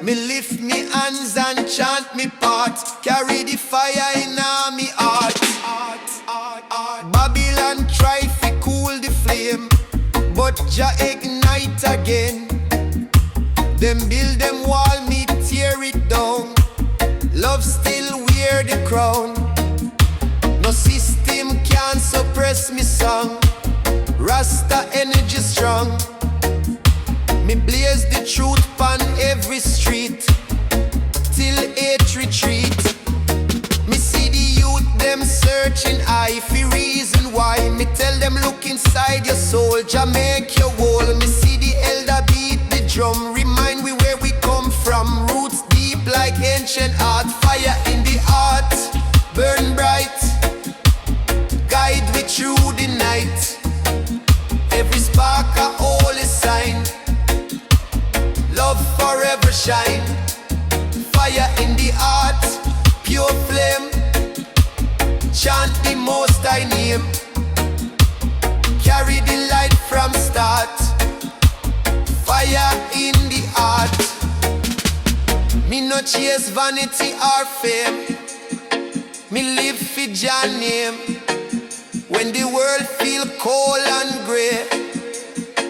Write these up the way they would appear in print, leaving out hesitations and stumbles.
Me lift me hands and chant me part. Carry the fire in me heart. Babylon try to cool the flame, but Jah ignite again. Them build them wall, me tear it down. Love still wear the crown. No system can suppress me song. Rasta energy strong. Me blaze the truth on every street till hate retreat. Me see the youth them searching I for reason why. Me tell them look inside your soul, Jah make your whole. Me see the elder beat the drum, remind we where we come from. Roots deep like ancient art. Fire in the heart, burn bright, guide me through the night. Every spark a holy sign. Love forever shine. Fire in the heart, pure flame. Chant the most I name. Carry the light from start. Fire in the heart. Me no chase vanity or fame. Me live for Jah name. When the world feel cold and grey,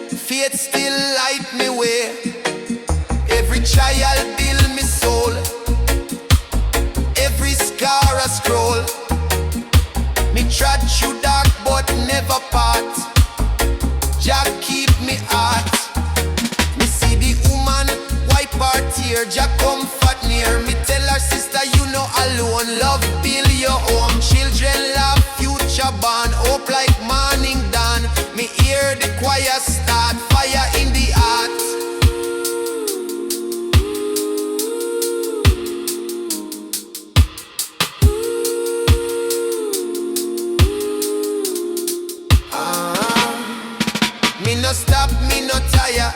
faith still light me way. Every trial build me soul. Every scar a scroll. Me trod through dark but never part. Jah keep me heart. Me see the woman wipe her tear. Jah comfort near. Me tell her sister you no alone. Love build your home. Children love future born. Hope like morning dawn. Me hear the choir start. Fire in the heart. Me no stop, me no tire.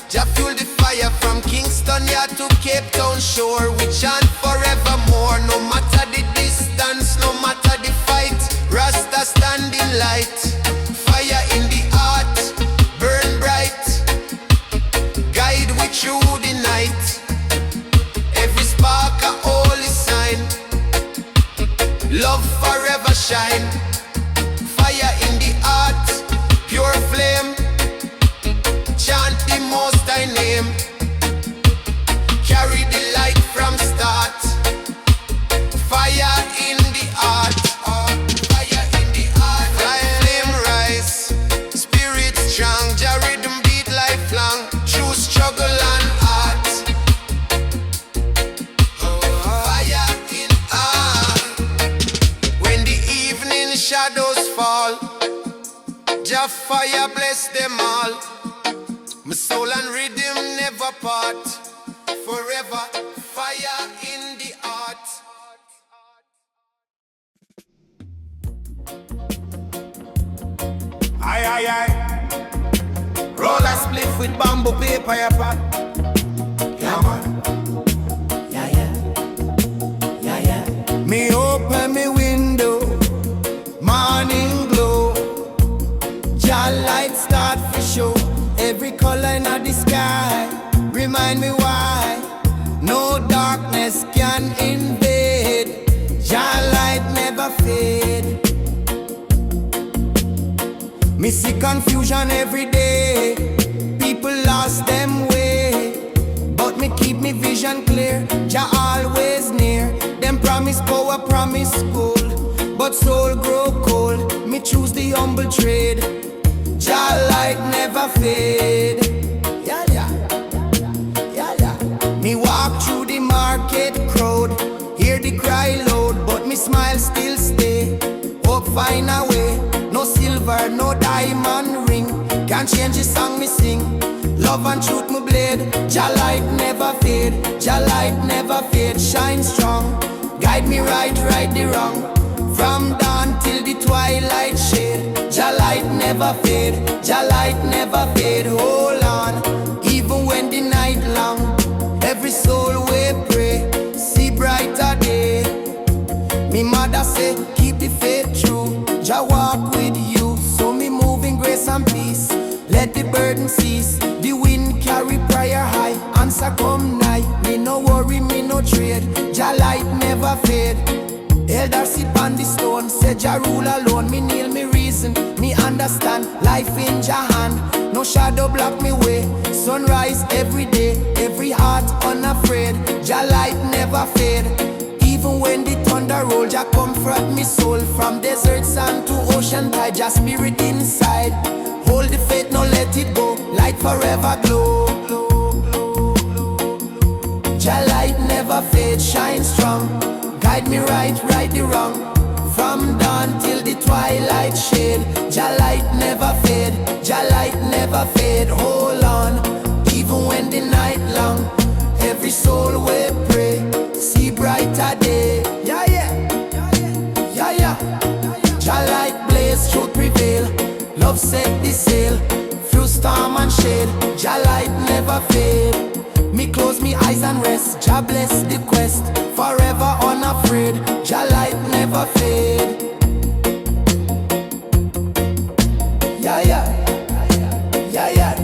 Jah fuel the fire from Kingston yard to Cape Town shore. We chant forevermore. No matter the distance, no matter the fight. Rasta standing light. Fire in the heart, burn bright. Guide we through the night. Every spark a holy sign. Love forever shine. Fire in the heart, pure flame. Chant the most I name. Carry the light from start. Fire in the heart. Fire in the heart. Flame rise. Spirit strong. Jah rhythm beat lifelong. True struggle and art. Fire in heart. When the evening shadows fall, Jah fire bless them all. My soul and rhythm never part. Forever fire in the heart. Aye, aye, aye. Roll a spliff with bamboo paper, ya pot. Yeah, man. Yeah, yeah. Yeah, yeah. Me open me window, morning glow. Jah light start for show. Every color in the sky remind me why no darkness can invade. Jah light never fade. Me see confusion every day. People lost them way, but me keep me vision clear. Jah always near. Them promise power, promise gold, but soul grow cold. Me choose the the humble trade. Jah light never fade. Yeah, yeah, yeah, yeah. Me walk through the market crowd, hear the cry loud, but me smile still stay. Hope find a way. No silver, no diamond ring can't change the song me sing. Love and truth me blade. Jah light never fade. Jah light never fade. Shine strong, guide me right, right the wrong. From dawn till the twilight shade. Jah light never fade. Jah light never fade. Hold on, even when the night long. Every soul we pray, see brighter day. Me mother say, keep the faith true. Jah walk with you, so me move in grace and peace. Let the burden cease. The wind carry prayer high. Answer come nigh. Me no worry, me no trade. Jah light never fade. Elder sit on the stone, say Jah rule alone. Me kneel, me reason, me understand. Life in Jah hand, no shadow block me way. Sunrise every day, every heart unafraid. Jah light never fade. Even when the thunder roll, Jah comfort me soul. From desert sand to ocean tide, Jah spirit inside. Hold the faith, no let it go. Light forever glow. Jah light never fade, shine strong. Guide me right, right the wrong. From dawn till the twilight shade. Jah light never fade. Jah light never fade. Hold on, even when the night long. Every soul we pray, see brighter day. Yeah, yeah, yeah, yeah. Jah light blaze, truth prevail. Love set the sail through storm and shade. Jah light never fade. Me close me eyes and rest. Jah bless the quest, forever unafraid. Jah light never fade. Yeah, yeah, yeah, yeah.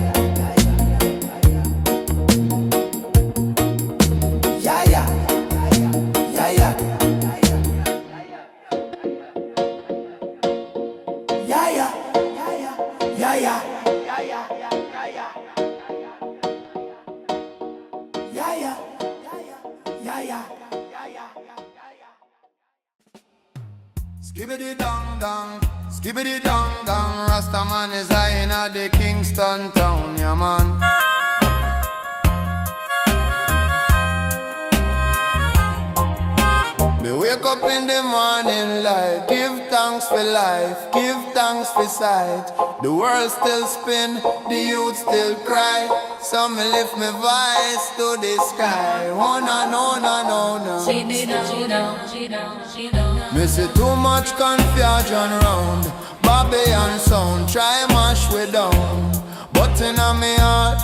Yeah, yeah, yeah, yeah. Yeah, yeah, yeah, yeah. Skibbity dong dong, skibbity dong dong. Rasta man is high in the Kingston town, yeah man. Me wake up in the morning light, give thanks for life, give thanks for sight. The world still spin, the youth still cry. So me lift my voice to the sky. Oh no, no, no, no, no. Me see too much confusion round. Bobby and sound try mash we down. But in a me heart,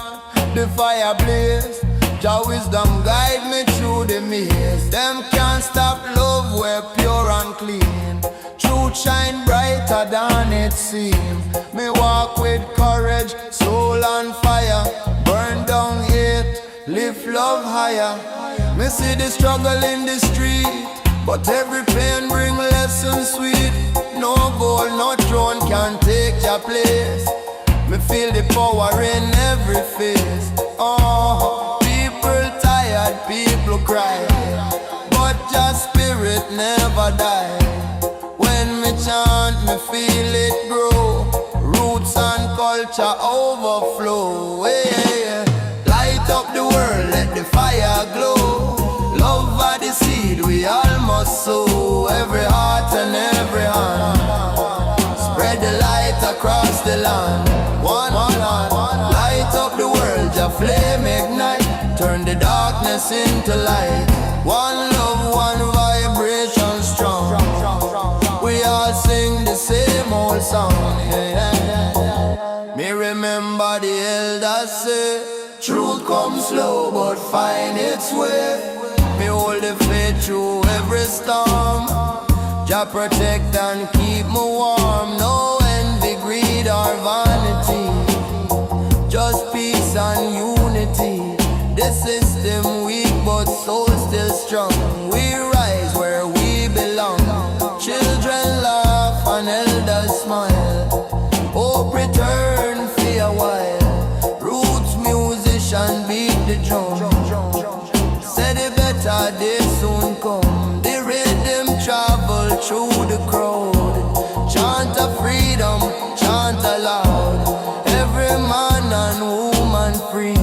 the fire blaze. Jah wisdom guide me through the maze. Them can't stop love, we're pure and clean. Truth shine brighter than it seems. Me walk with courage, soul on fire. Burn down hate, lift love higher. Me see the struggle in the street, but every pain bring lessons sweet. No gold, no throne can take your place. Me feel the power in every face. Oh, people tired, people cry, but your spirit never die. When me chant, me feel it grow. Roots and culture overflow. Yeah. Light up the world, let the fire glow. Love are the seed we all must sow. Every heart and every hand. Spread the light across the land. One land. Light up the world, your flame ignite. Turn the darkness into light. One love, one vibration strong. We all sing the same old song. Me remember the elders say, truth comes slow but find its way. Me hold the faith through every storm. Jah protect and keep me warm. No envy, greed or vanity, just peace and unity. The system weak but soul still strong. We rise where we belong. Children laugh and elders smile. Hope return for a while. Roots musician beat the drum. Say the better day soon come. The rhythm travel through the crowd. Chant of freedom freedom, chant aloud. Every man and woman free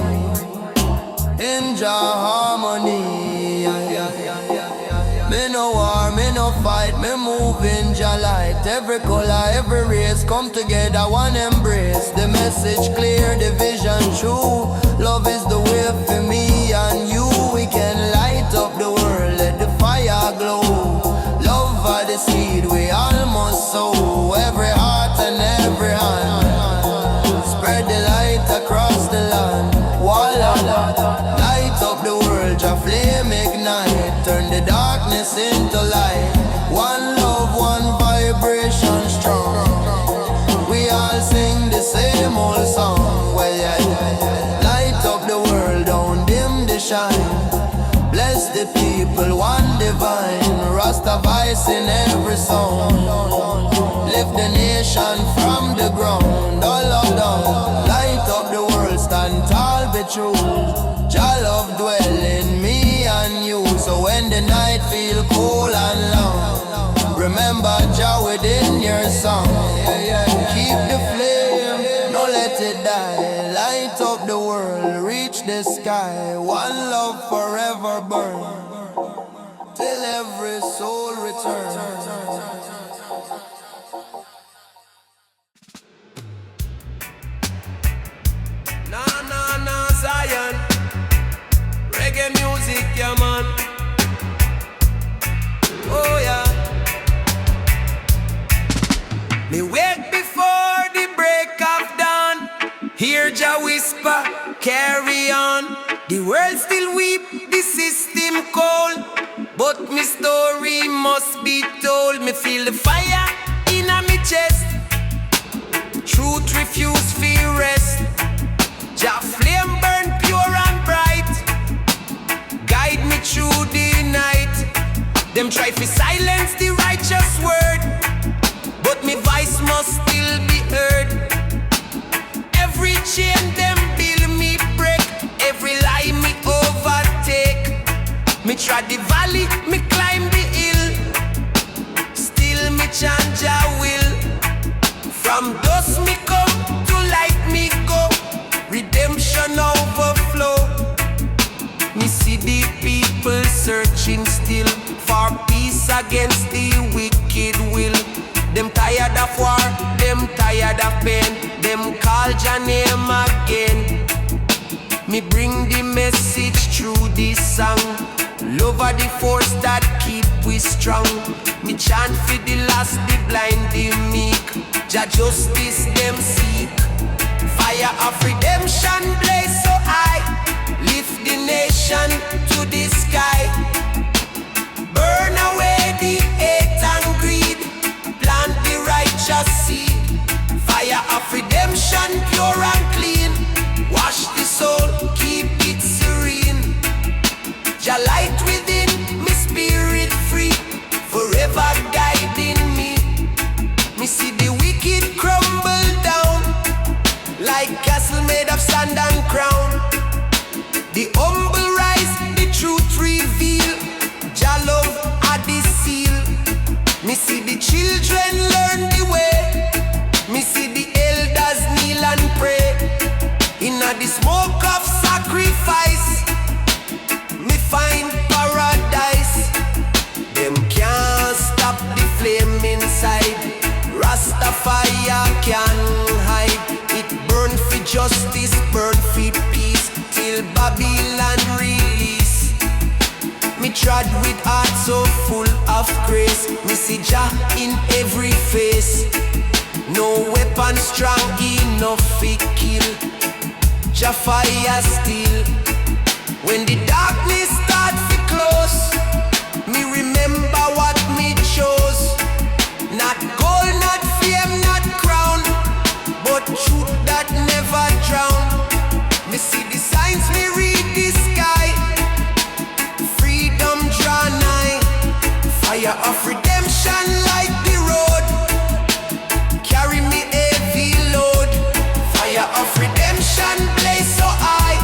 in Jah harmony. Me no war, me no fight, me move in Jah light. Every color, every race come together, one embrace. The message clear, the vision true. Love is the way for me and you. We can light up the world, let the fire glow. Love are the seed we almost sow. Every heart and every hand, spread the light across the land. Voila, light up the world, Jah flame ignite. Turn the darkness into light. One love, one vibration strong. We all sing the same old song. Well, yeah. Light up the world, don't dim the shine. Bless the people, one divine. Rasta vibes in every song. Lift the nation from the ground. All of them, light up the world, stand tall, be true. Jah love dwell in me and you. So when the night feel cold and long, remember Jah within your song. Keep the flame, don't let it die. Light up the world, reach the sky. One love forever burn, till every soul returns. Nah, Zion. Reggae music, yeah, man. Oh, yeah. Me wake before the break of dawn. Hear Jah whisper, carry on. The world still weep, the system cold, but me story must be told. Me feel the fire in my chest. Truth refuse fear rest. Jah flame burn pure and bright. Guide me through the night. Them try to silence the righteous word, but me voice must still be heard. Every chain them build me break. Every lie me overtake. Me trod the valley, me climb the hill. Still me chant Jah will. From dust me come, to light me go. Redemption overflow. Me see the people searching still for peace against the wicked will. Them tired of war, them tired of pain. Them call Jah name again. Me bring the message through this song. Love are the force that keep we strong. Me chant for the lost, the blind, the meek. Jah justice them seek. Fire of redemption blaze so high. Lift the nation to the sky. Burn away the hate and greed. Plant the righteous seed. Fire of redemption pure and clean. Wash the soul, keep it serene. Jah light within, me spirit free. Forever guiding me. Me see the wicked crumble down, like castle made of sand and crown. The humble rise, the truth reveal. Jah love are the seal. Me see the children learn the way. Me see the elders kneel and pray. Inna the smoke of sacrifice, me find paradise. Them can't stop the flame inside. Rastafire can't hide. It burn for justice, burn for peace, till Babylon release. Me trod with heart so full of grace. Me see Jah in every face. No weapon strong enough to kill. Jah fire still. When the darkness start to close, me remember what me chose. Not gold, not fame, not crown, but truth that never drown. Me see the signs, me read the sky. Freedom draw nigh. Fire of redemption light the road. Carry me heavy load. Fire of redemption blaze so high.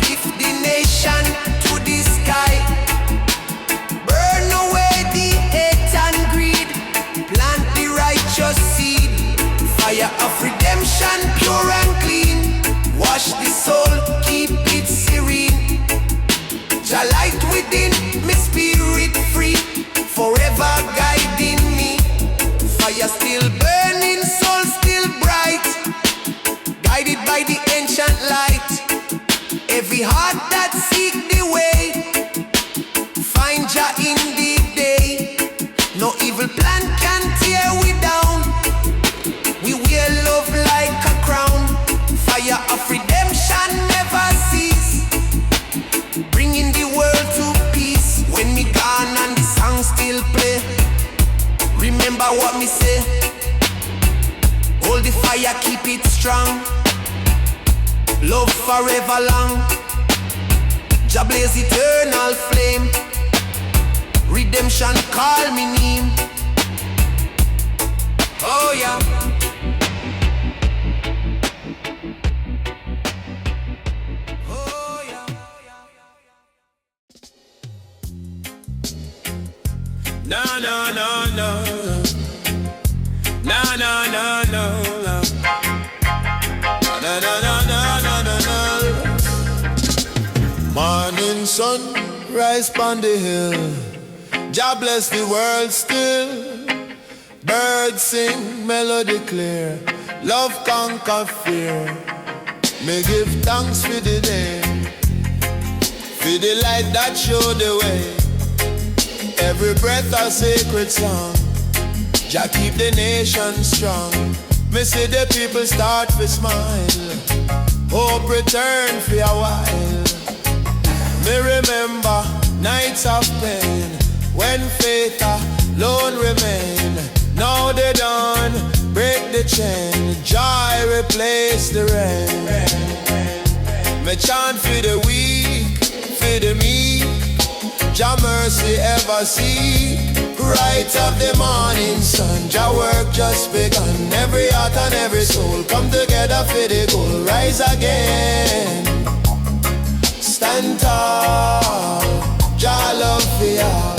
Lift the nation to the sky. heart that seek the way, find Jah in the day. No evil plan can tear we down. We wear love like a crown. Fire of redemption never cease, bringing the world to peace. When me gone and the song still play, remember what me say. Hold the fire, keep it strong. Love forever long. Jah blaze eternal flame. Redemption call me name. Oh yeah. Oh yeah. No, no, no, no. No, no, no, no, no. No, no, no, no, no, no, no. Morning sun, rise on the hill. Jah bless the world still. Birds sing, melody clear. Love conquer fear. Me give thanks for the day, for the light that show the way. Every breath a sacred song. Jah keep the nation strong. Me see the people start to smile. Hope return for a while. Me remember nights of pain, when faith alone remain. Now they done break the chain. Joy replace the rain. Me chant for the weak, for the meek. Jah mercy ever seek. Right of the morning sun, Jah work just begun. Every heart and every soul come together for the goal. Rise again, stand tall. Jah love for all.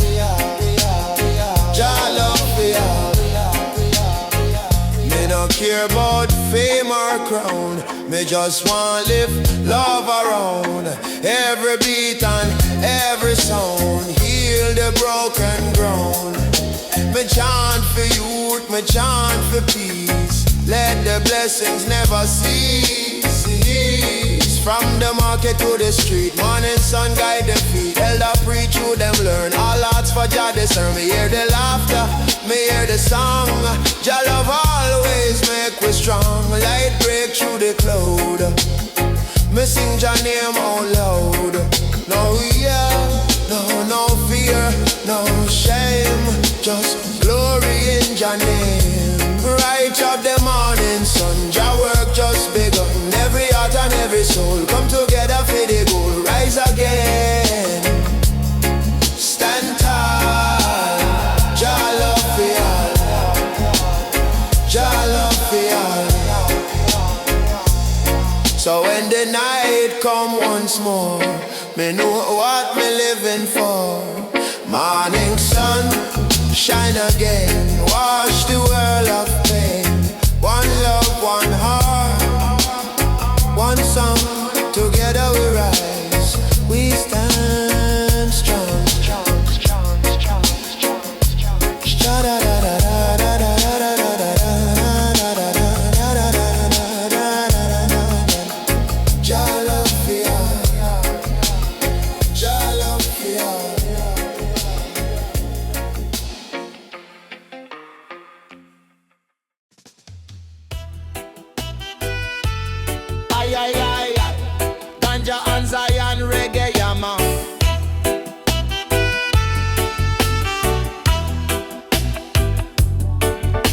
Jah love for all. Me no care about fame or crown. Me just want live love around. Every beat and every sound, heal the broken ground. Me chant for youth, me chant for peace. Let the blessings never cease. From the market to the street, morning sun guide the feet. Elder preach who them learn. All hearts for Jah discern. Me hear the laughter, me hear the song. Jah love always make we strong. Light break through the cloud. Me sing Jah name out loud. No yeah, no fear, no shame. Just glory in Jah name. Right of the morning sun, Jah work just begun. Every heart and every soul come together for the goal. Rise again, stand tall. Jah love for all. Jah love for all. So when the night come once more, me know what me living for. Morning sun, shine again, wash the world of pain. One love, one heart, one song. Together we rise, we stand strong. Jah love for all. Jah love for all. Ay, ay, ay, ay. Ganja and Zion reggae, yeah, man.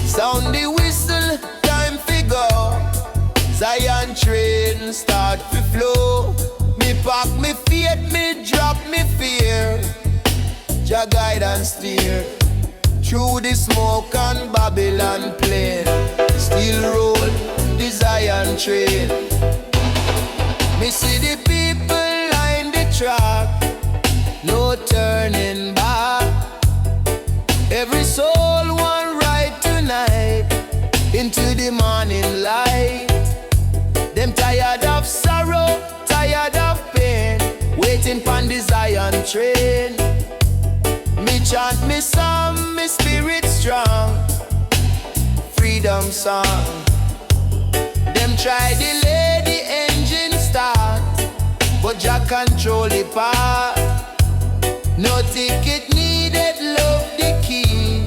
Sound the whistle, time to go. Zion train start to flow. Me pack me faith, me drop me fear. Jah guide and steer through the smoke and Babylon plain. Still roll the Zion train. Me see the people line the track, no turning back. Every soul want right tonight into the morning light. Them tired of sorrow, tired of pain, waiting pon the Zion train. Me chant me song, me spirit strong. Freedom song. Them try delay the engine start, but Jah control the path. No ticket needed, love the key.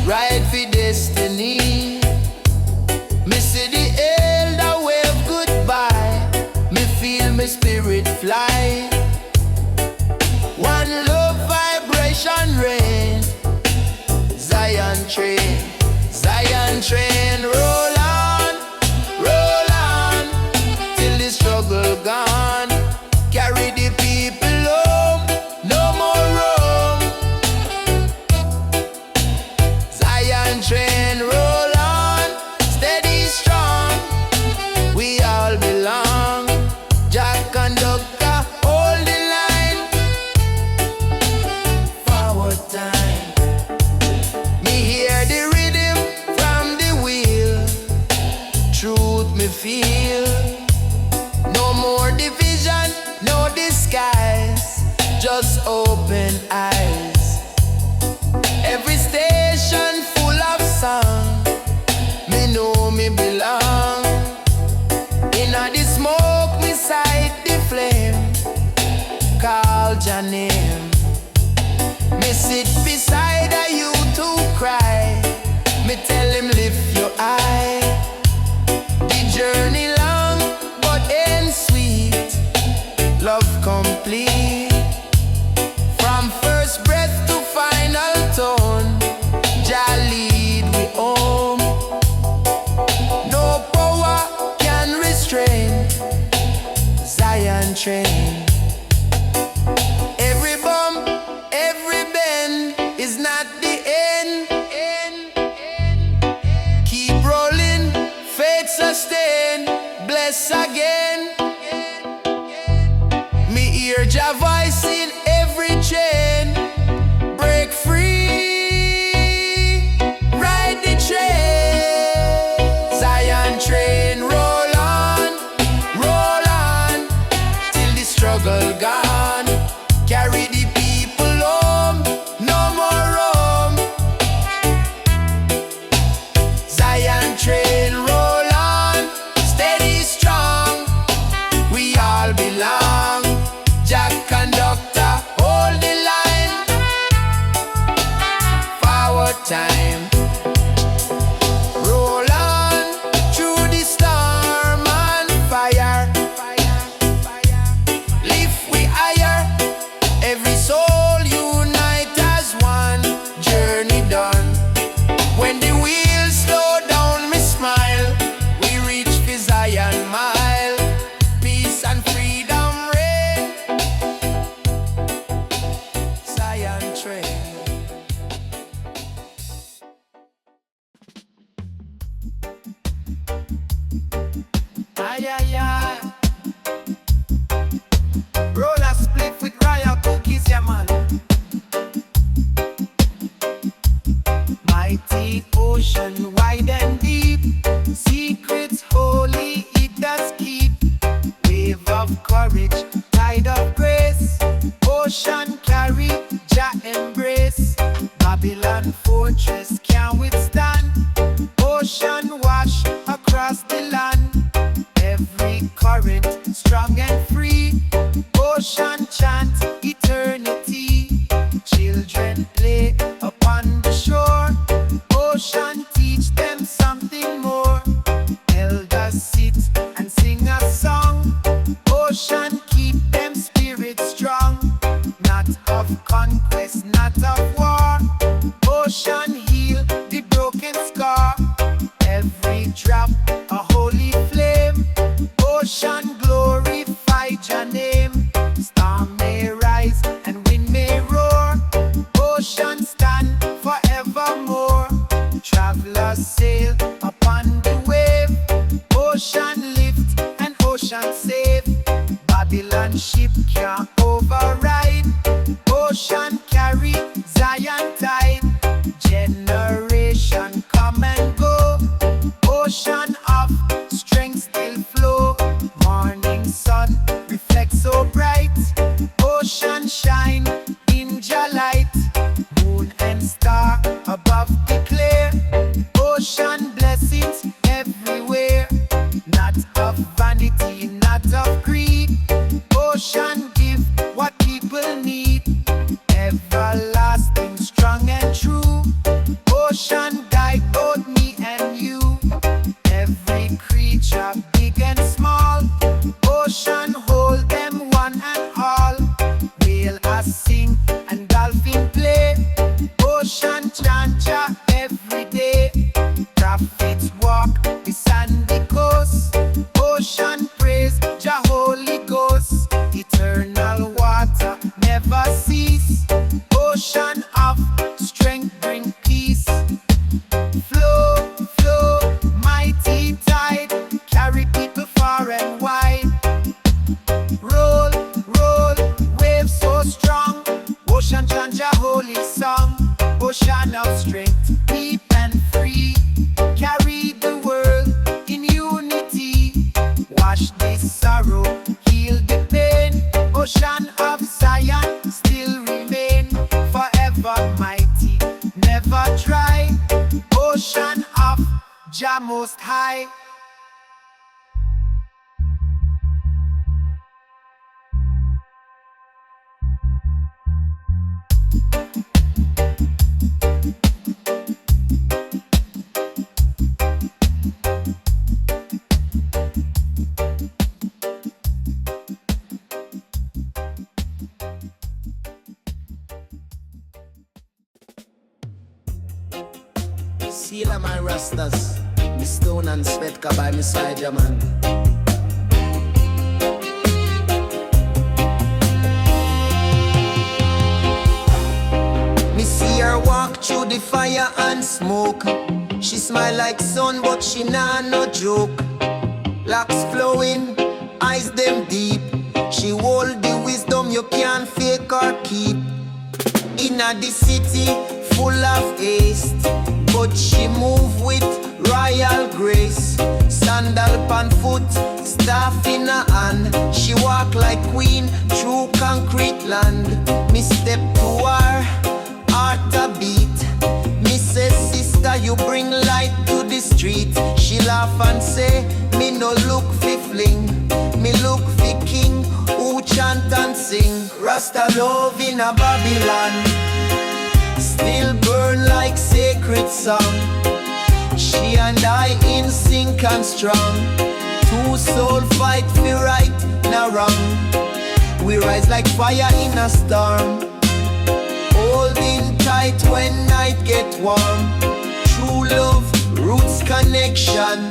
Ride for destiny. Me see the elder wave goodbye. Me feel my spirit fly. One love vibration rain. Zion train, roll on, till the struggle gone. Carry the people home, no more roam. Zion train, roll on, steady strong. We all belong. Jack conductor, hold the line. Forward time. Me hear the rhythm from the wheel. Truth me feel. No more division, no disguise. Just open eyes. Every station full of song. Me know me belong. Inna the smoke, me sight the flame. Call your name. Me sit beside a youth who cry. Me tell him lift your eye. The journey long but ain't sweet. Love complete. From first breath to final tone. Jah lead we home. No power can restrain Zion train. Every bump, every bend is not the end. Keep rolling, faith sustain, bless again. Me hear Jah voice in every chain. Break free, ride the train. Zion train, roll on, till the struggle gone. Carry the people home, no more roam. Zion train, roll on, steady strong. We all belong. Jack conductor, hold the line. Forward time. Roll on through the storm and fire. Lift we higher. Every soul unite as one. Journey done. When the wheels slow down, me smile. We reach the Zion mile. Peace and freedom reign. Zion train. Ay, ay, ay. Roll a split with royal cookies, yeah man. Mighty ocean, wide and deep. Secrets holy, it does keep. Wave of courage, tide of grace. Ocean carry, Jah embrace. Babylon fortress can't withstand. Ocean wash across the land. Every current strong and free. Ocean chant eternity. Children play upon the shore. Ocean teach them something more. Elders sit and sing a song. Ocean keep them spirits strong. Not of conquest, not of war. Ocean heal the broken scar. Every drop a holy flame. Ocean glorify your name. Storm may rise and wind may roar. Ocean stand forevermore. Travelers sail upon the wave. Ocean lift and ocean save. Babylon ship can't override. Ocean carry Zion tide. Generation come and go. Ocean of Most High. Seal my rastas, me stone and Svetka by me side, yeah, man. Me see her walk through the fire and smoke. She smile like sun, but she nah no joke. Locks flowing, eyes them deep. She hold the wisdom you can't fake or keep. Inna the city, full of haste, but she move with royal grace. Sandal pan foot, staff in her hand. She walk like queen through concrete land. Me step to her, heart a beat. Me say, sister, you bring light to the street. She laugh and say, me no look fi fling, me look fi king who chant and sing. Rasta love in a Babylon, still burn like sacred song. She and I in sync and strong. Two soul fight for right, now wrong. We rise like fire in a storm, holding tight when night get warm. True love, roots connection.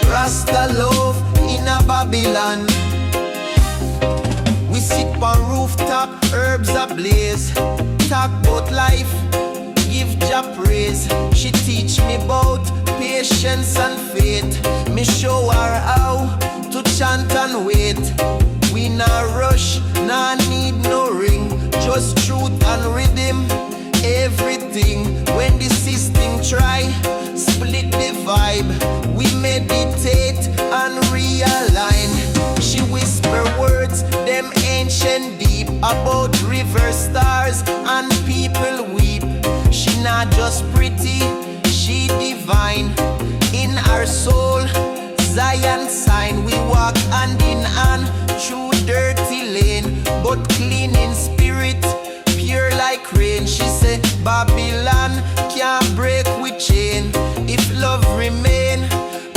Rasta love in a Babylon. We sit on rooftop, herbs ablaze. Talk about life, give Jah praise. She teach me about patience and faith. Me show her how to chant and wait. We nah rush, nah need no ring, just truth and rhythm, everything. When the system try, split the vibe, we meditate and realign. She whisper words, them ancient deep, about river stars and people weep. She not just pretty, she divine. In our soul, Zion sign. We walk hand in hand through dirty lane, but clean in spirit, pure like rain. She say, Babylon can't break with chain. If love remain,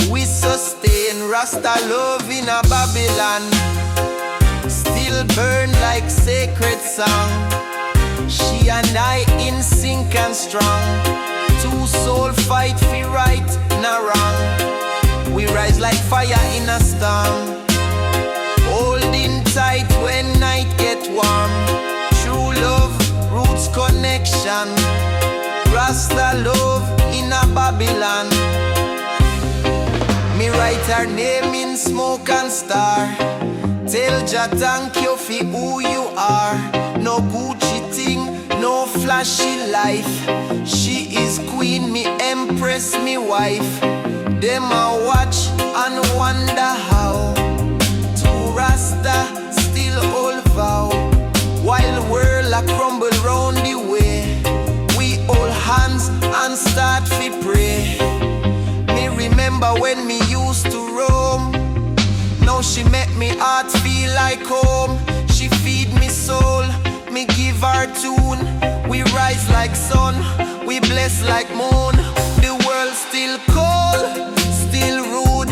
we sustain. Rasta love in a Babylon, still burn like sacred song. She and I in sync and strong. Two soul fight for right, not wrong. We rise like fire in a storm, holding tight when night get warm. True love, roots connection. Rasta love in a Babylon. Me write her name in smoke and star. Tell Jah thank you for who you are. No Gucci thing, no flashy life. She is queen, me empress, me wife. Them a watch and wonder how to Rasta still hold vow. While the world a crumble round the way, we hold hands and start fi pray. Me remember when me used to roam. Now she make me heart feel like home. She feed me soul, me give her tune. We rise like sun, we bless like moon. The world still cold, still rude,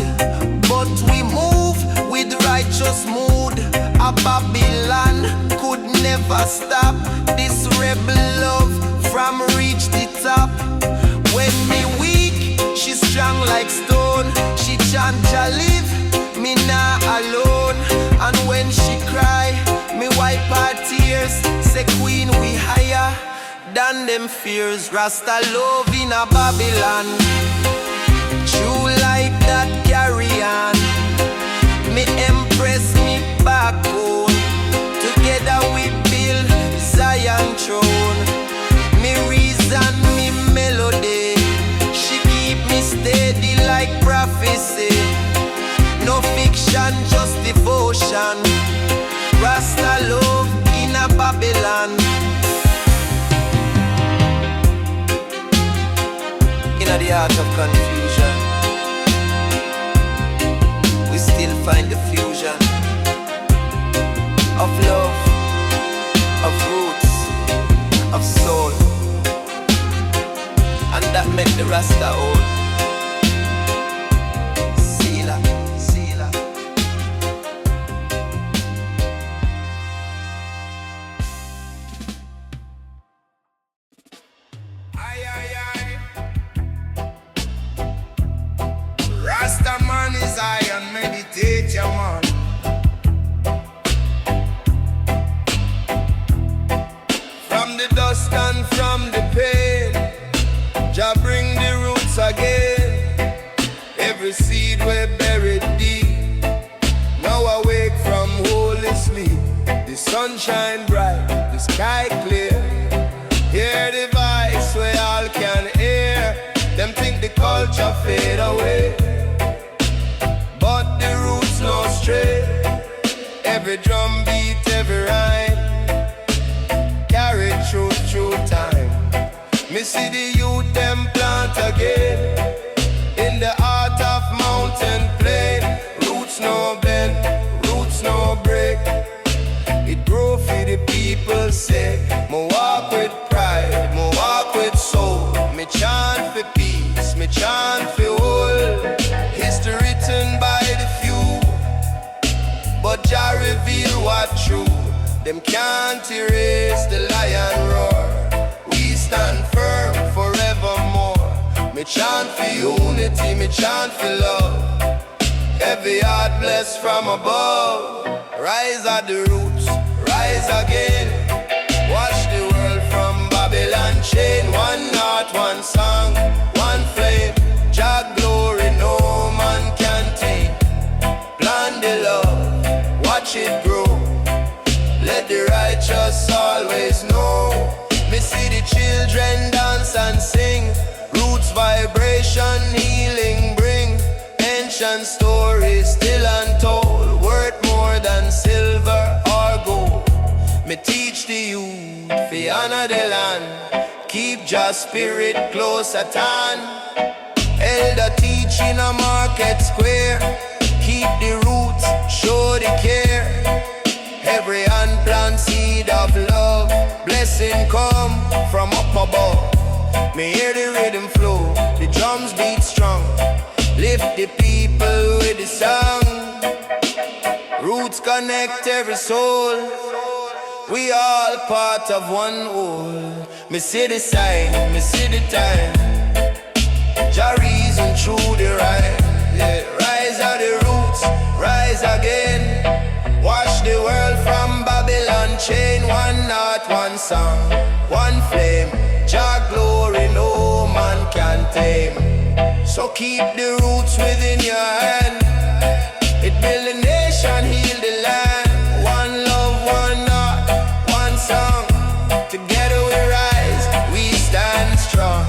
but we move with righteous mood. A Babylon could never stop this rebel love from reach the top. When me weak, she strong like stone. She chant Jah live, me nah alone. And when she cry, me wipe her tears. Say queen we higher than them fears. Rasta love in a Babylon, true light that carry on. Me empress, me backbone. Together we build Zion throne. Me reason, me melody. She keep me steady like prophecy. No fiction, just devotion. Rasta love in a Babylon. In the heart of confusion, yeah man. From the dust and from the pain, Jah bring the roots again. Every seed we buried deep, now awake from holy sleep. The sunshine bright, the sky clear. Hear the voice we all can hear. Them think the culture fade away, but the roots no stray. Every drum beat, every rhyme, carry truth through time. Me see the youth them plant again in the heart of mountain plain. Roots no bend, roots no break. It grow for the people's sake. Me walk with pride, me walk with soul. Me chant for peace, me chant for whole. History written by the few, but Jah reveal what true. Them can't erase the lion roar. We stand firm forevermore. Me chant for unity, me chant for love. Every heart blessed from above. Rise at the roots, rise again. Watch the world from Babylon chain. One heart, one song, one flame. Jah glory no man can tame. Plant the love, watch it grow. Let the righteous always know. Me see the children dance and sing. Roots vibration, healing bring. Ancient stories still untold, worth more than silver or gold. Me teach the youth, fi honor the land. Keep Jah spirit close at hand. Elder teach in a market square. Keep the roots, show the care. Every hand plant seed of love. Blessing come from up above. Me hear the rhythm flow, the drums beat strong. Lift the people with the song. Roots connect every soul. We all part of one whole. Me see the sign, me see the time. Jah reason through the rhyme. Yeah. Rise of the roots, rise again. Watch the world from Babylon chain. One heart, one song, one flame. Jah glory no man can tame. So keep the roots within your hand. It build a nation, heal the land. One love, one heart, one song. Together we rise, we stand strong.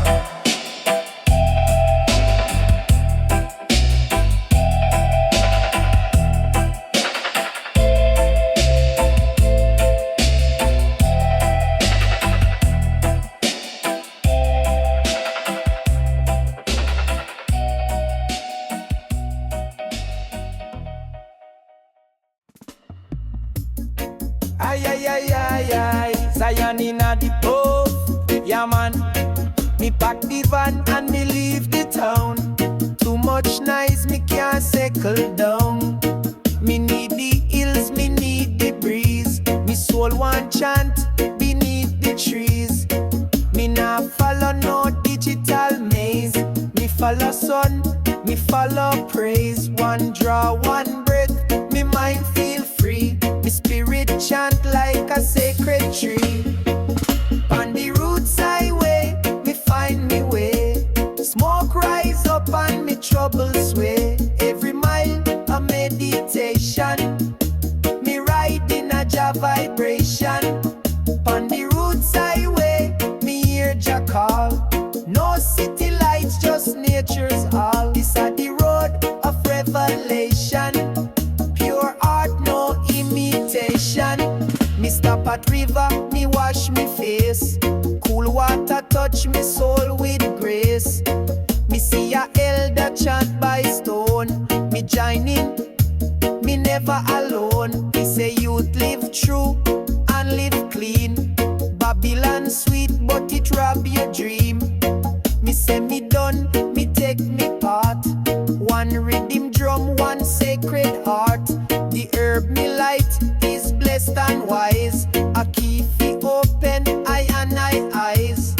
Ay, ay, ay, ay, ay, Zion inna the post, yeah man. Me pack the van and me leave the town. Too much noise, me can't settle down. Me need the hills, me need the breeze. Me soul want chant beneath the trees. Me nah follow no digital maze. Me follow sun, me follow praise. One draw, one breath, me mind feel free. Me spirit chant like a sacred tree. On the roots highway, me find me way. Smoke rise up and me trouble sway. Every mile a meditation. Me ride in a Jah vibration. On the roots highway, me hear Jah call. No city lights, just nature's all. This a the road of revelation. Pure art, no imitation. Me stop at river, me wash me face. Cool water touch me soul with grace. Me see a elder chant by stone. Me join in, me never alone. He say youth live true and live clean. Babylon sweet but it rob your dream. Me say me done, me take me part. One rhythm drum, one sacred heart. The herb me light is blessed and wise. A key fi open eye and eye eyes.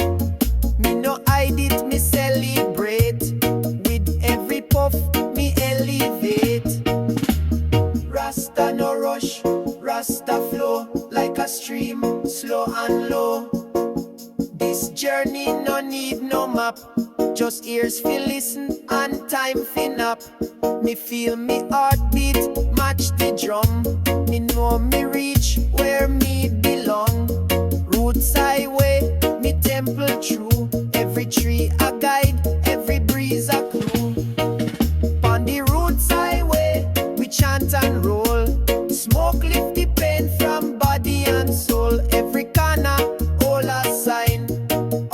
Me no hide it, me celebrate. With every puff, me elevate. on low. This journey no need no map, just ears fi listen and time fi nap. Me feel me heartbeat match the drum. Me know me reach where me belong. Roots highway, me temple true. Every tree a guide, every breeze a clue. On the roots highway, we chant and roll. Smoke lift the pain from body and soul. Every corner, all a sign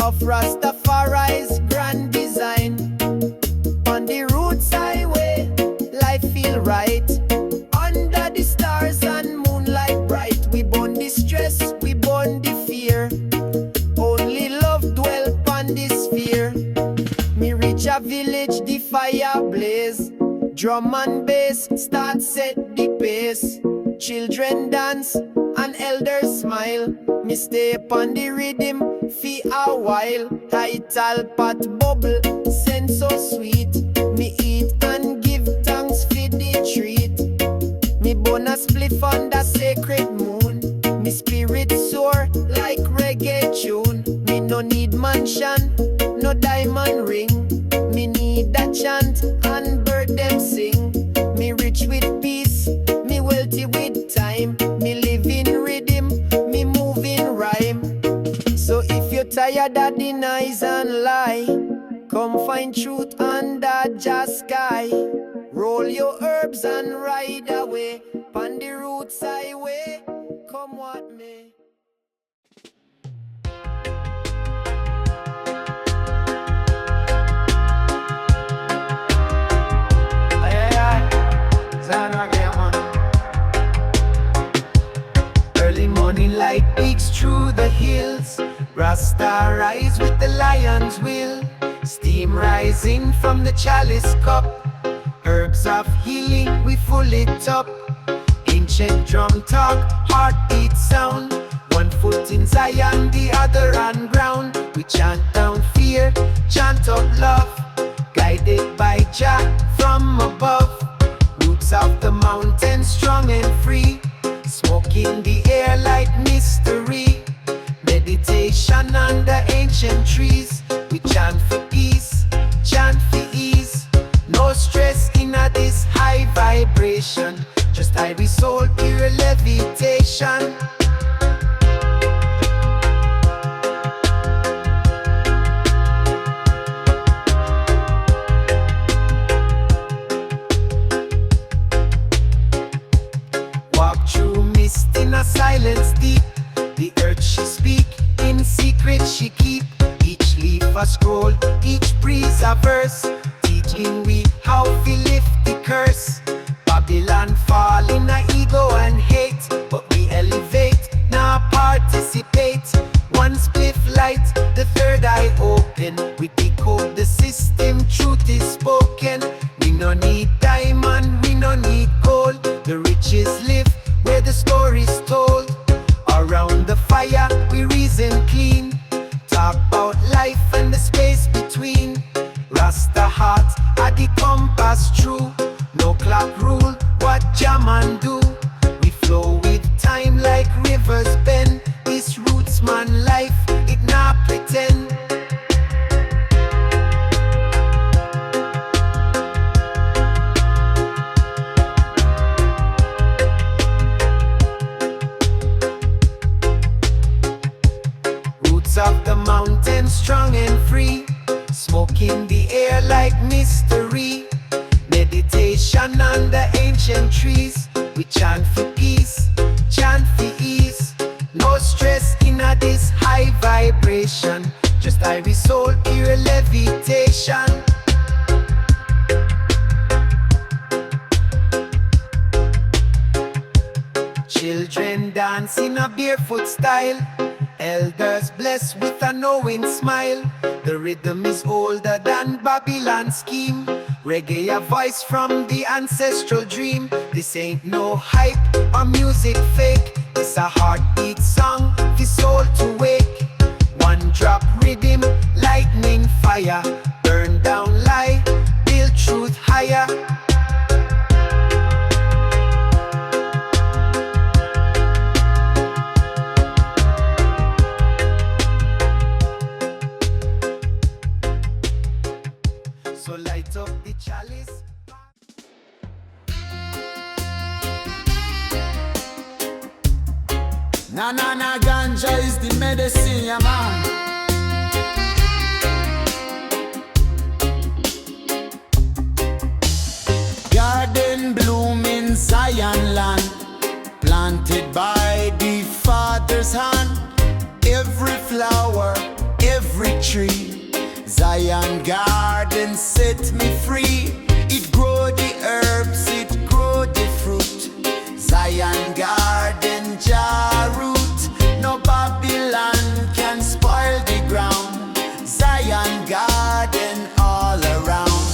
of Rastafari's grand design. On the roots highway, life feel right. Under the stars and moonlight bright, we burn the stress, we burn the fear. Only love dwell upon this sphere. Me reach a village, the fire blaze. Drum and bass start set the pace. Children dance and elders smile. Me stay upon the rhythm for a while. Title pot bubble, scent so sweet. Me eat and give thanks for the treat. Me burn a spliff under sacred moon. Me spirit soar like reggae tune. Me no need mansion, no diamond ring. Me need a chant and bird them sing. Me rich with peace, me wealthy with time. Me live in rhythm, me move in rhyme. So if you're tired of the noise and lie, come find truth under just sky. Roll your herbs and ride away. On the roots highway, come what may. Early morning light peeks through the hills. Rasta rise with the lion's will. Steam rising from the chalice cup. Herbs of healing, we full it up. Ancient drum talk, heartbeat sound. One foot in Zion, the other on ground. We chant down fear, chant up love. Guided by Jah from above. Roots of the mountain, strong and free. Smoke in the air like mystery. Meditation under ancient trees. We chant for peace, chant for ease. No stress in this high vibration. Just ivory soul, pure levitation. Walk through mist in a silence deep. The earth she speak, in secret she keep. Each leaf a scroll, each breeze a verse. Teaching we how to lift the curse. Babylon fall in a ego and hate, but we elevate, now participate. One spliff light, the third eye open. We decode the system, truth is spoken. We no need diamond, we no need gold. The riches live where the story's told. Around the fire, we reason clean. Talk about life and the space between. Rasta heart, at the compass true. No clock rule, what Jahmiel do. We flow with time like rivers bend. This roots man life, it not pretend. Roots of the mountain, strong and free. Smoke in the air like mystery. Meditation under ancient trees. We chant for peace, chant for ease. No stress in this high vibration. Just ivory soul, pure levitation. Children dance in a barefoot style. Elders bless with a knowing smile. The rhythm is older than Babylon's scheme. Reggae a voice from the ancestral dream. This ain't no hype or music fake. It's a heartbeat song for soul to wake. One drop rhythm, lightning fire. Burn down lie, build truth higher. Na na na, ganja is the medicine, yeah man. Garden blooming Zion land, planted by the Father's hand. Every flower, every tree, Zion garden set me free. It grow the herbs, it grow the fruit. Zion garden jar root. No Babylon can spoil the ground. Zion garden all around.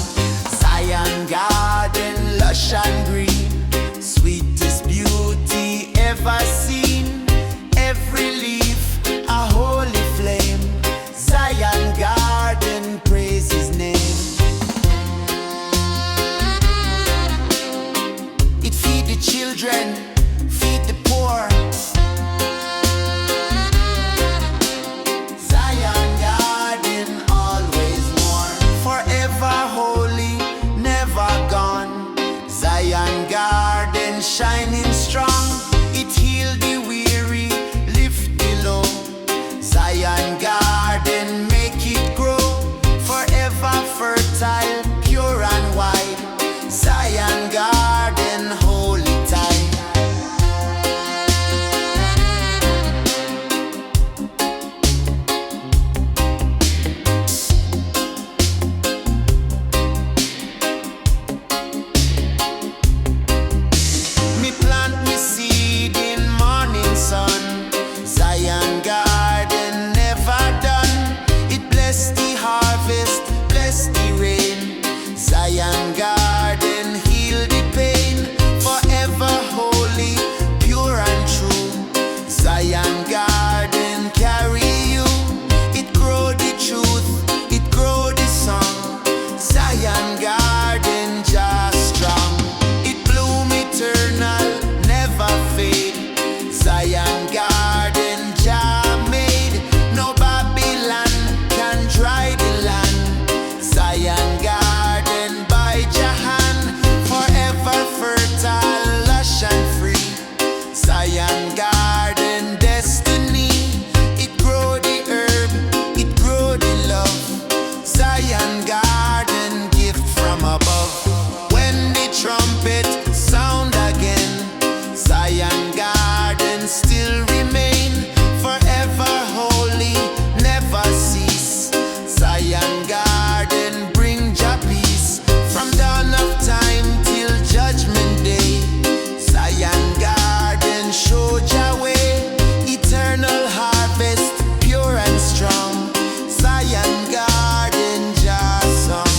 Zion garden lush and green, sweetest beauty ever seen. Every leaf a holy flame. Zion garden praise his name. It feed the children, feed the poor. Zion garden always more. Forever holy, never gone. Zion garden shining strong. It heal the weary, lift the low. Zion garden make it grow. Forever fertile, pure and wide. Zion garden holy tight. Me plant me seed in morning sun. Zion garden never done. It bless the harvest, bless the rain. Zion garden heal the pain. Forever holy, pure and true. Zion garden carry you. It grow the truth, it grow the song. Zion garden just strong. It bloom eternal, never fade. Zion garden Jahmiel. No Babylon can dry the land. Zion garden by Jahan. Forever fertile, lush and free. Zion garden destiny. It grow the herb, it grow the love. Zion garden gift from above. When the trumpet sound again, Zion garden still remain. Forever holy, never cease. Zion garden bring Jah peace. From dawn of time till judgment day, Zion garden show Jah way. Eternal harvest, pure and strong. Zion garden Jah song.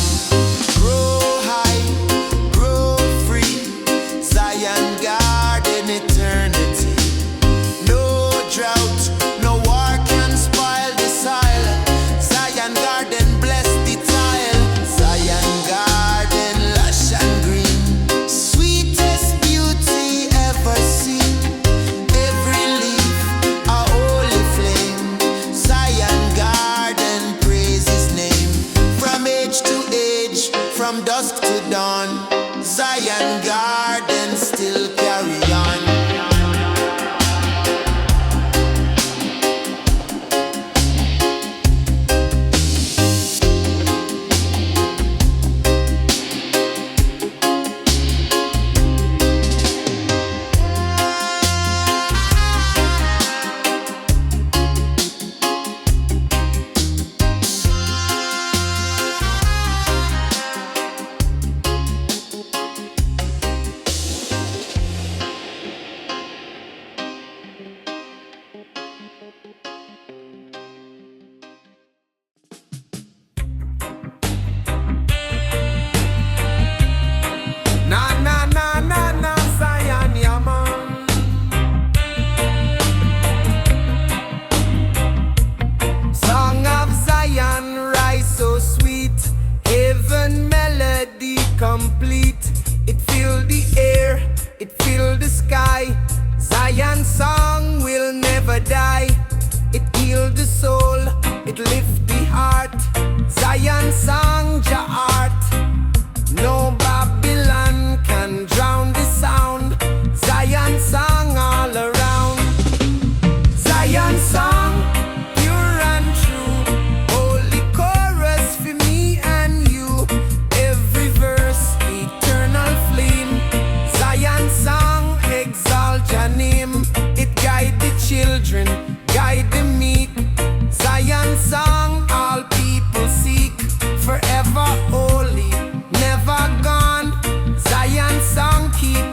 Grow high, grow free. Zion garden eternity. No drought, no war can spoil the soil. Zion garden bless the tile. Zion garden lush and green, sweetest beauty ever seen. Every leaf a holy flame. Zion garden praise his name. From age to age, from dusk to dawn, Zion garden still carry on.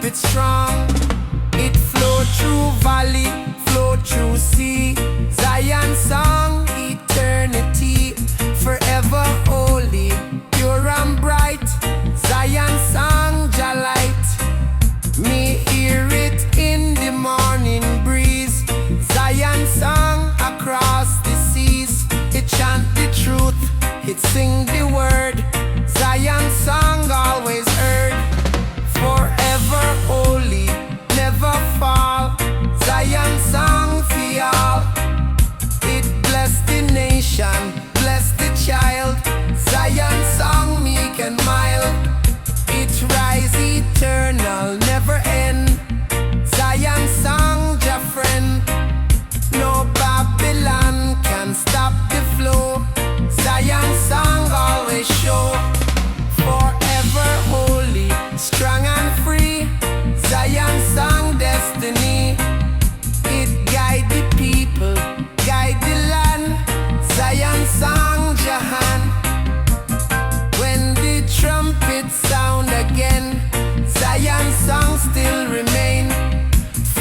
it strong. It flow through valley, flow through sea. Zion song, eternity, forever holy, pure and bright. Zion song, Jah light. Me hear it in the morning breeze. Zion song across the seas. It chant the truth, it sing the word. Zion song always heard. Forever holy, never fall. Zion song for all. It bless the nation, bless the child. Zion song meek and mild. It rise eternal, never end. Zion song, Jah friend. No Babylon can stop the flow. Zion song always show. Forever holy, strong and free. Zion song destiny. It guide the people, guide the land. Zion song Jahan. When the trumpet sound again, Zion song still remain.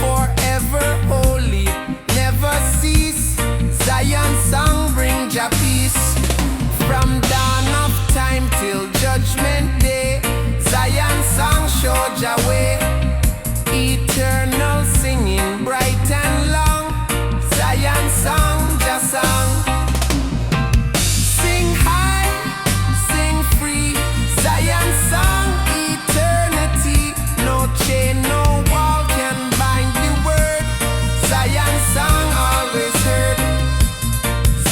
Forever holy, never cease. Zion song bring Jah peace. From dawn of time till judgment day, Zion song show Jah way. Eternal singing bright and long. Zion song, Jah song. Sing high, sing free. Zion song, eternity. No chain, no wall can bind the word. Zion song always heard.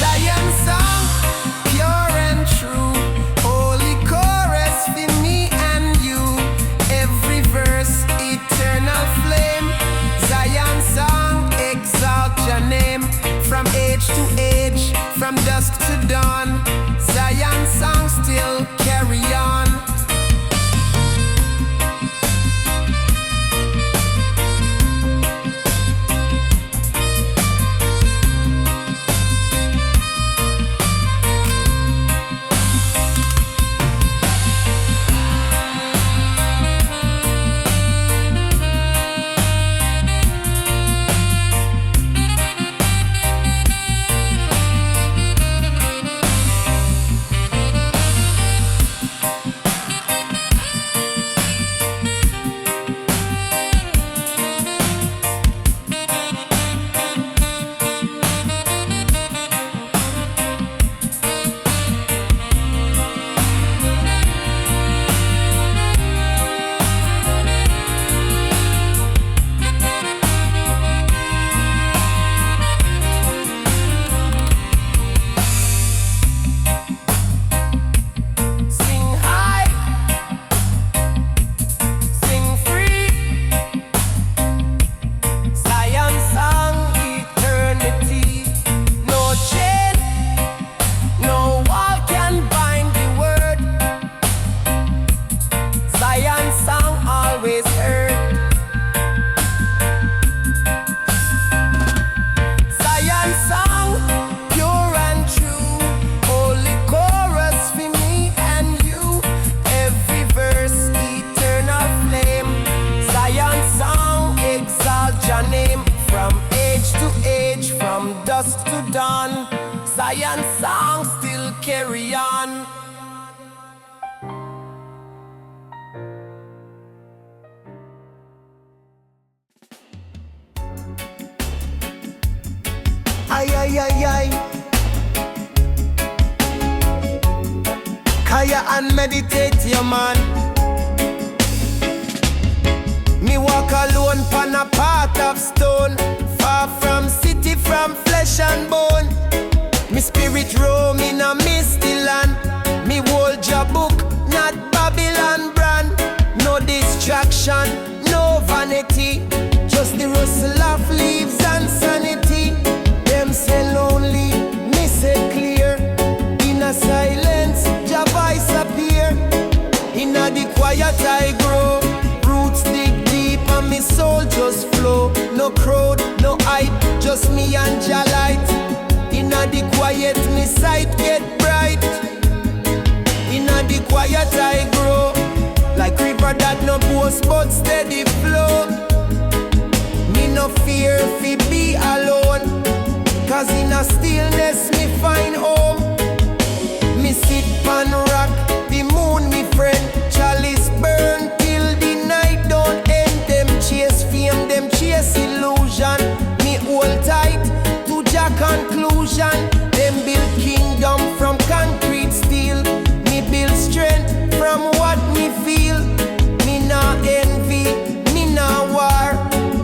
Zion song, pure and true. Holy chorus for me and you. Every verse, eternal flame. Zion song, exalt your name. From age to age, from dusk to dawn. Zion song still carry on. Sing high, sing free. Zion song, eternity. No chain, no wall can bind the word. Zion song always heard. Zion song, pure and true. Holy chorus for me and you. Every verse, eternal flame. Zion song, exalt your name. From age to age, from dusk to dawn. Zion song still carry on. Ay, ay, ay, ay. Kaya and meditate, your man. Me walk alone pan a path of stone. Far from city, from flesh and bone. Me spirit roam in a misty land. Me hold your book, not Babylon brand. No distraction, no vanity. Just the rustle of leaves and sanity. Them say lonely, me say clear. In a silence, Jah voice appear. In a the quiet I grow. Roots dig deep and me soul just flow. No crowd, no hype, just me and Jah light. In a the quiet, me sight get bright. In a the quiet I grow. Like river For that no boast but steady flow. Me no fear fi be alone, cause in a stillness me find home. Me sit pan rock, the moon me friend. Chalice burn till the night don't end. Them chase fame, them chase illusion. Me hold tight to your conclusion. Them build kingdom from concrete steel. Me build strength from what me feel. Me nah envy, me nah war.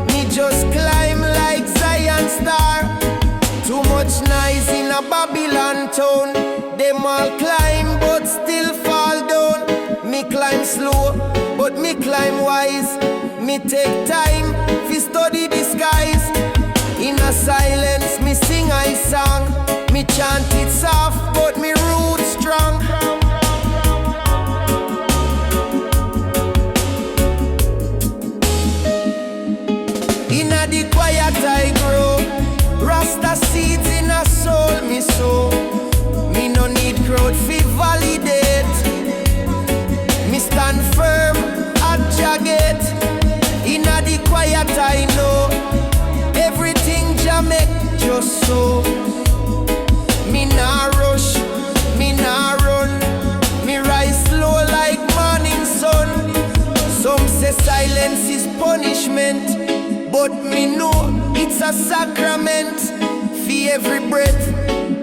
Me just climb like Zion star. Too much noise in a Babylon town. Them all climb but still fall down. Me climb slow but me climb wise. Me take time fi study the skies. In a silence me sing I song. Me chant it soft but me roots strong. Inna the quiet I grow. Rasta seeds in a soul me sow. Me no need crowd fi validate. Me stand firm at your gate. Inna the quiet I know everything Jah make just so. Me nah rush, me nah run. Me rise slow like morning sun. Some say silence is punishment, but me know it's a sacrament. For every breath,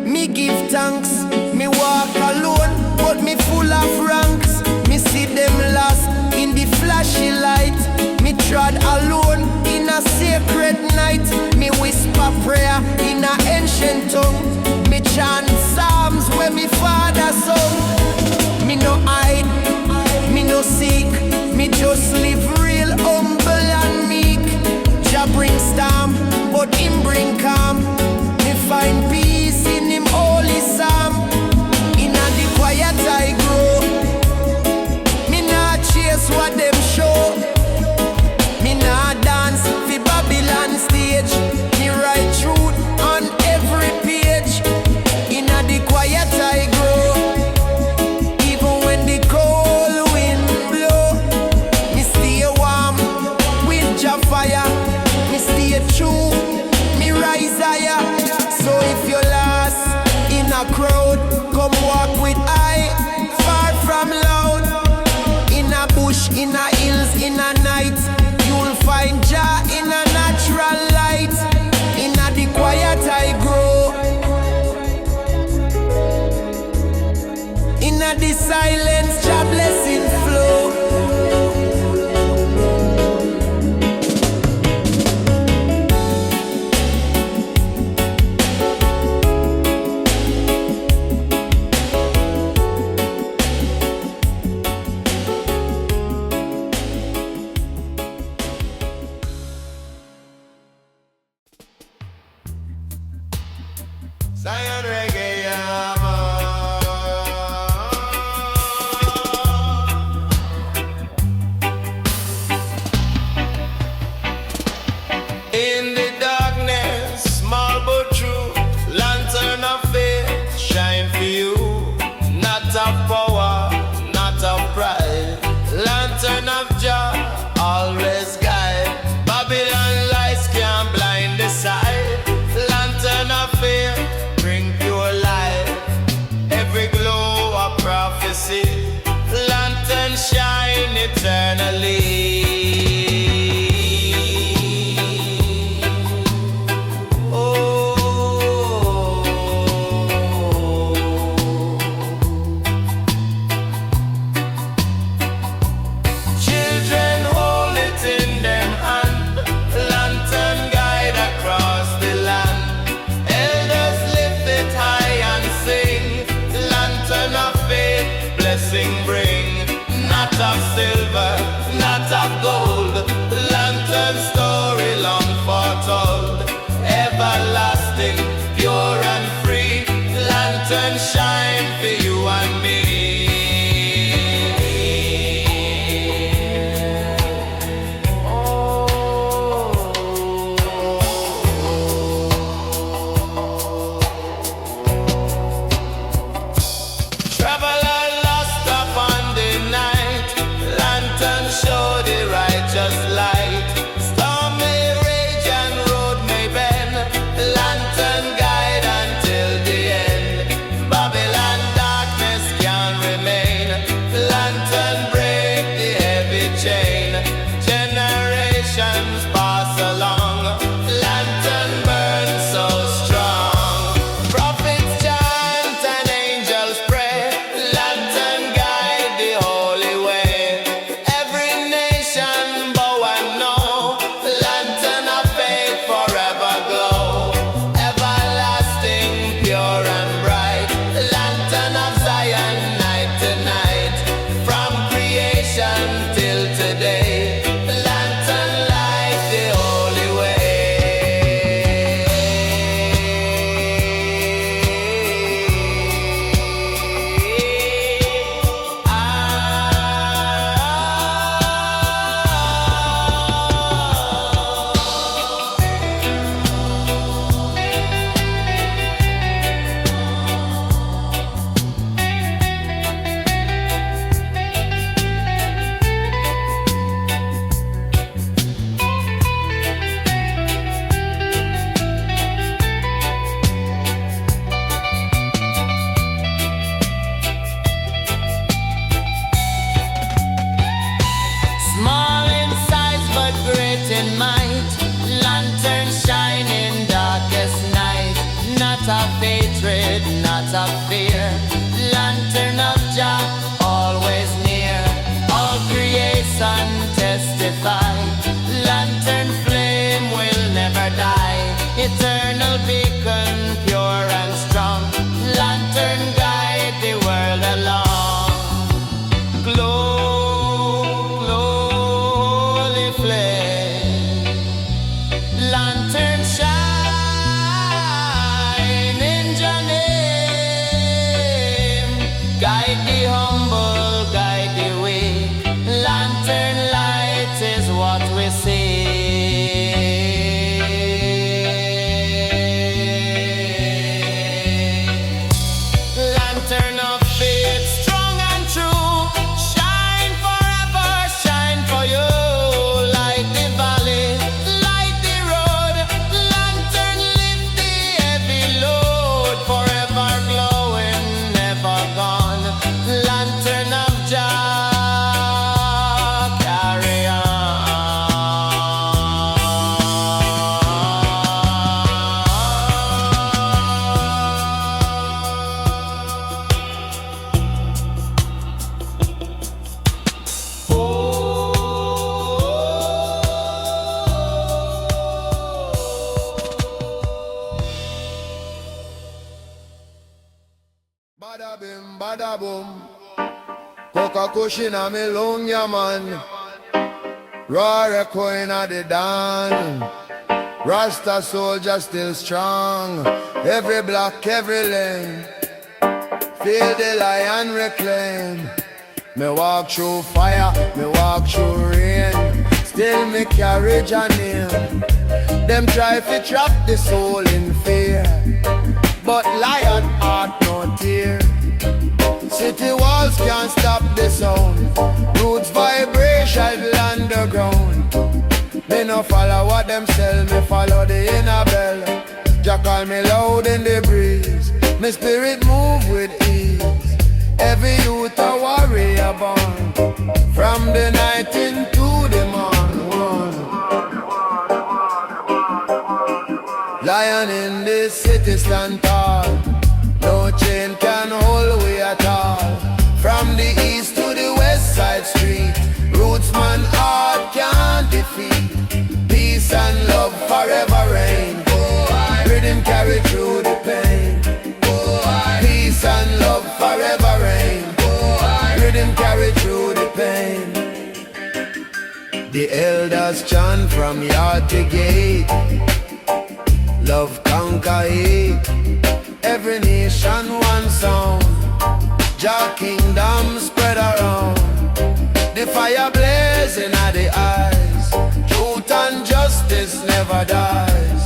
me give thanks. Me walk alone, but me full of ranks. Me see them lost in the flashy light. Me trod alone in a sacred night. Me whisper prayer in a ancient tongue. Me chant psalms when me father sung. Me no hide, me no seek. Me just live real humble and meek. Jah bring storm, but him bring calm. Me find peace in him holy psalm. Inna the quiet I grow. Me nah chase what them show. Me nah dance fi Babylon stage. Me write truth on every page. Inna the quiet I grow. Even when the cold wind blow, me stay warm with Jah fire. Me stay true, me rise higher. So if you're lost in a crowd, come walk with I, far from loud. In a bush, in a hills, in a night, you'll find Jah in a natural light. In a the quiet I grow. In a the silence, Jah blessing flow. Zion reggae, yeah, man. In the darkness, small but true, lantern of faith shine for you. Not of power, not of pride, lantern of Jah always guide. Babylon lights can't blind the sight. Lantern of faith bring pure in might, lantern shining darkest night. Not of hatred, not of fear, lantern of Jah, always near. All creation testify, lantern flame will never die. Eternal beacon, pure and strong, lantern guide the world along. Glow the flame, lantern shine in Jah name. Guide the humble, guide the weak, lantern light is what we see. Lantern of faith, strong and true, shine forever, shine for you. Light the valley, light the road, lantern lift the heavy load. Forever glowing, never gone, lantern of Jah, carry on. Bada bim, bada boom. Coca cushion a me lung, ya man. Raw coin a the dawn. Rasta soldier still strong. Every block, every lane. Feel the lion reclaim. Me walk through fire, me walk through rain. Still me carry Jah name. Them try to trap the soul in fear, but lion heart no tear. City walls can't stop the sound. Roots vibration underground. Me no follow what them sell, me follow the inner bell. Jah call me loud in the breeze. Me spirit move with ease. Every youth a warrior born. From the night into the morn. Lion in this city stand tall. No chain can hold we at all. From the east to the west side street, roots man heart can't defeat. Peace and love forever reign. Rhythm carry through the pain. Peace and love forever reign. Rhythm carry through the pain. The elders chant from yard to gate. Love conquer hate. Every nation one sound. Jah kingdom spread around. The fire blazing at the eyes. Truth and justice never dies.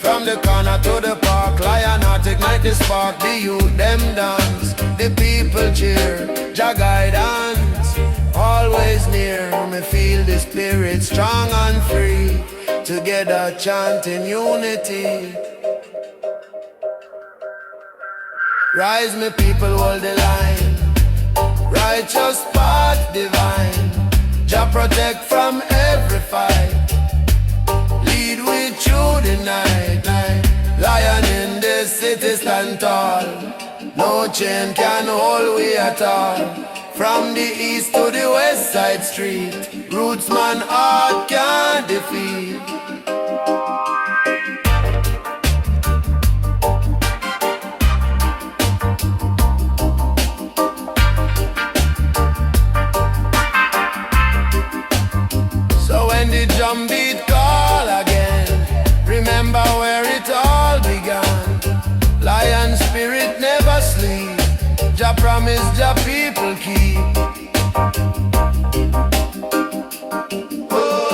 From the corner to the park, lion heart ignite the spark. The youth them dance, the people cheer. Jah guidance always near. Me feel the spirit strong and free. Together chanting unity. Rise me people, hold the line. Righteous path divine. Jah protect from every fight. Lead with you the night. Lion in the city stand tall. No chain can hold we at all. From the east to the west side street, roots man heart can't defeat. So when the drum beat call again, remember where it all began. Lion spirit never sleep. Jah promise, Jah people keep. Oh,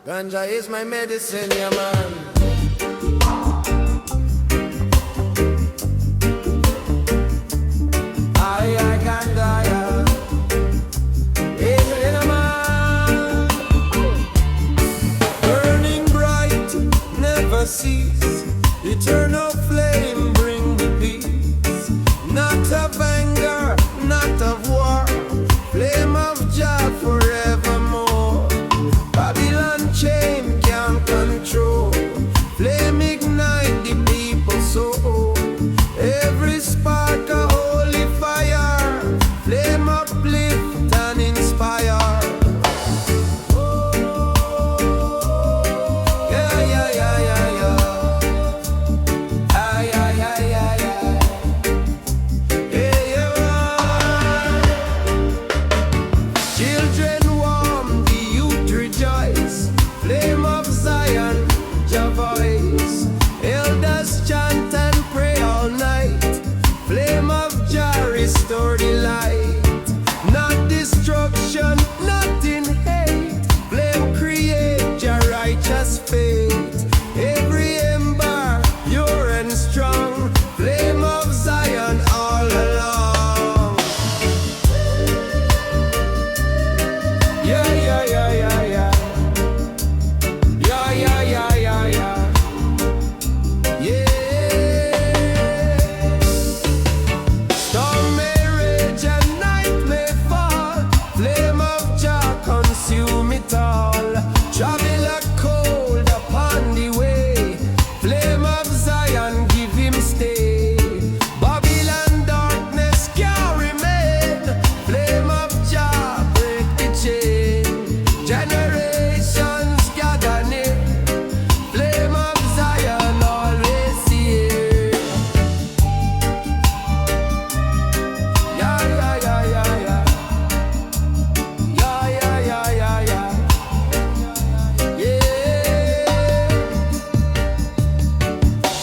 Ganja is my medicine, yeah man. I ganja, yeah. Angel in a man. Yeah, yeah, yeah, yeah, yeah. Yeah, yeah, yeah, yeah, yeah. Yeah. Storm may rage and night may fall. Flame of Jah consume it all. Travel a cold upon the way. Flame of Zion give him stay. Babylon darkness can't remain. Flame of Jah break the chain. Generations gather near. Flame of Zion always here. Yeah, yeah, yeah, yeah, yeah. Yeah, yeah, yeah, yeah, yeah. Yeah.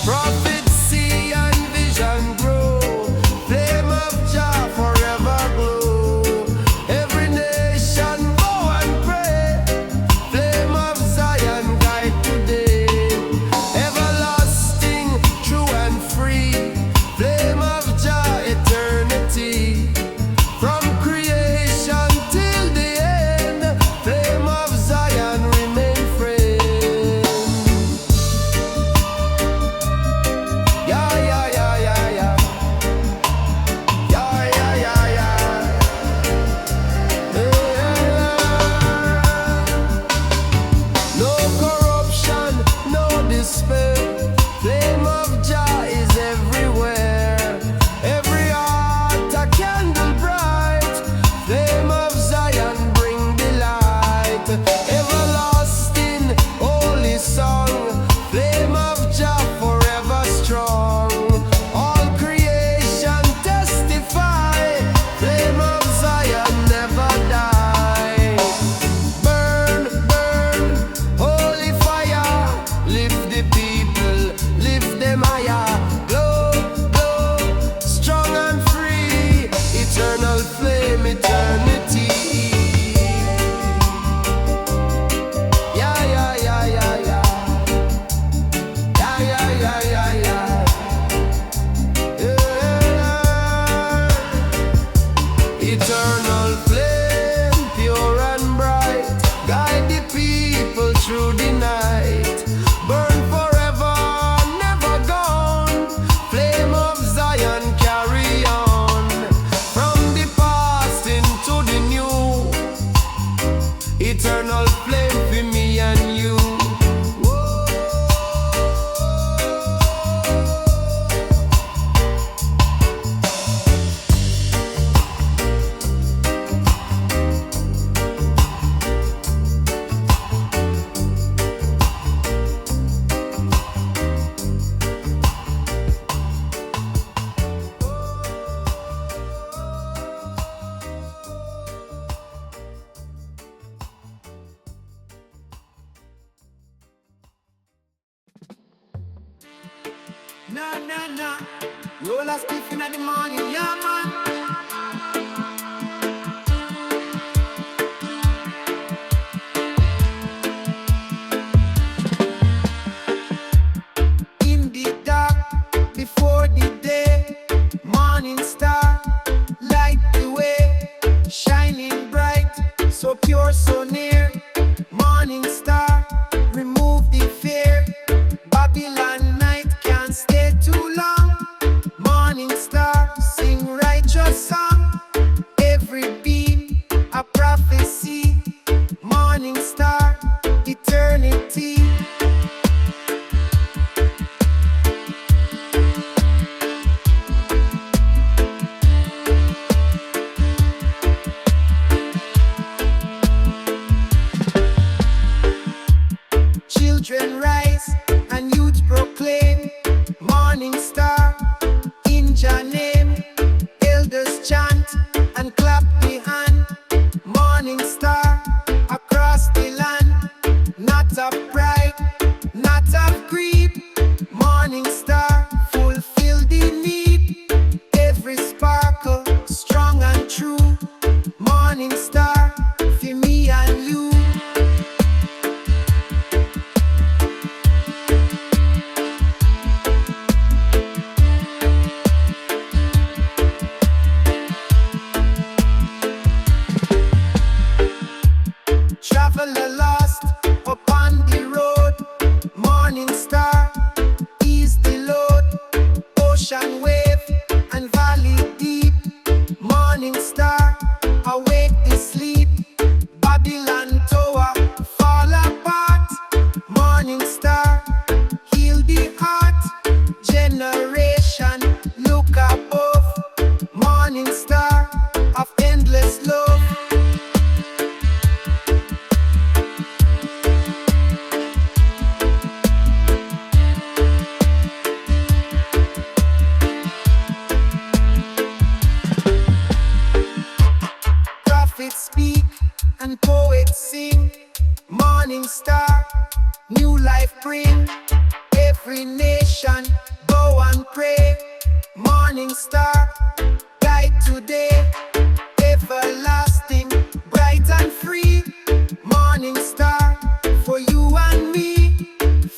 Prophecy and vision grow. Flame of Jah forever glow. Every nation bow and pray. Flame of Zion guide today. Everlasting, true and free. Flame of Jah eternity. From creation till the end. Flame of Zion remain friend. Yeah, yeah, yeah, yeah, yeah. Yeah, yeah, yeah, yeah. No corruption, no despair. Flame of Jah is everywhere. Every heart a candle bright. Flame of Zion bring the light. Everlasting, holy song. Flame of Jah forever strong. All creation testify. Flame of Zion never die. Burn, burn, holy fire. Lift the people, lift them higher. Glow, glow, strong and free. Eternal flame, eternity. Yeah, yeah, yeah, yeah, yeah. Yeah, yeah, yeah, yeah, yeah. Yeah. Eternal flame, pure and bright. Guide the people through the night. Burn forever, never gone. Flame of Zion carry on. From the past into the new. Eternal flame for me and you. Nah, nah, nah. Lola stiffin' at the morning, yeah, man. In the dark, before the day, morning star, light the way, shining bright, so pure, so near. Morning star, remove the fear. Babylon night can't stay too long. Morning star, sing righteous song. Every beam, a prophecy. Morning star, eternity. Children rise and youth proclaim. Morning star, in Jah name. Elders chant and clap the hand. Morning star, across the land. Not of pride, not of greed. Morning star, fulfill the need. Every sparkle, strong and true. Morning star, for me and you. prophets speak and poets sing. Morning star, new life bring. Every nation bow and pray. Morning star, guide today. Everlasting, bright and free. Morning star, for you and me.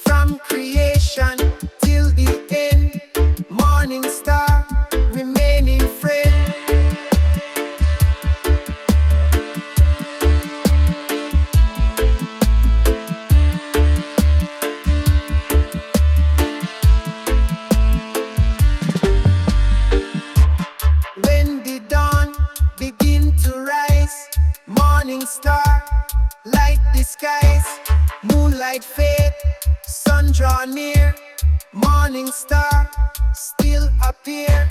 From creation till the end. Morning star, remaining friend. When the dawn begin to rise, morning star, light the skies. Moonlight fade, sun draw near. Morning star, still appear.